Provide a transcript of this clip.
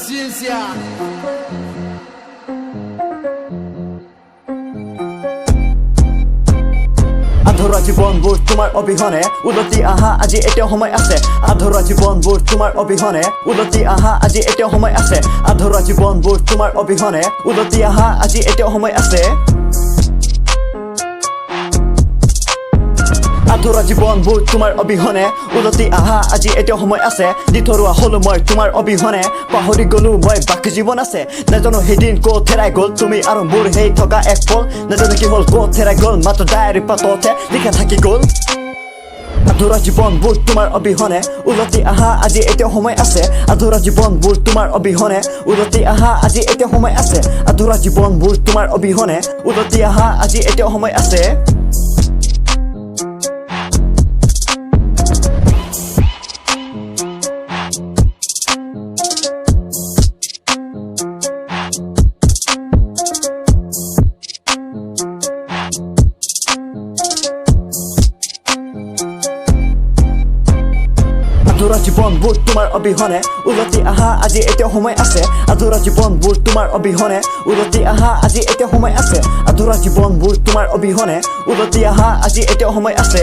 paciencia. আধৰুৱা জীৱনবোৰ তোমাৰ অবিহনে উলটি আহা আজি এতিয়াও সময় আছে আধৰুৱা জীৱনবোৰ তোমাৰ অবিহনে উলটি আহা আজি এতিয়াও সময় আছে আধৰুৱা জীৱনবোৰ তোমাৰ অবিহনে উলটি আহা আজি এতিয়াও সময় আছে আধৰুৱা জীৱনবোৰ তোমাৰ অবিহনে উলটি আহা আজি এতিয়াও সময় আছে দিথৰুৱা হলো মই তোমাৰ অবিহনে পাহৰি গলো মই বাকী জীৱন আছে নাজানো সেইদিন ক'ত হেৰাই গ'ল তুমি আৰু মোৰ সেই থকা এক পল নাজানো কি হ'ল ক'ত হেৰাই গ'ল মাত্ৰ ডায়েৰী পাততে লিখা থাকি গ'ল আধৰুৱা জীৱনবোৰ তোমাৰ অবিহনে উলটি আহা আজি এতিয়াও সময় আছে আধৰুৱা জীৱনবোৰ তোমাৰ অবিহনে উলটি আহা আজি এতিয়াও সময় আছে আধৰুৱা জীৱনবোৰ তোমাৰ অবিহনে উলটি আহা আজি এতিয়াও সময় আছে আধৰুৱা জীৱনবোৰ তোমাৰ অবিহনে উলটি আহা আজি এতিয়াও সময় আছে আধৰুৱা জীৱনবোৰ তোমাৰ অবিহনে উলটি আহা আজি এতিয়াও সময় আছে আধৰুৱা জীৱনবোৰ তোমাৰ অবিহনে উলটি আহা আজি এতিয়াও সময় আছে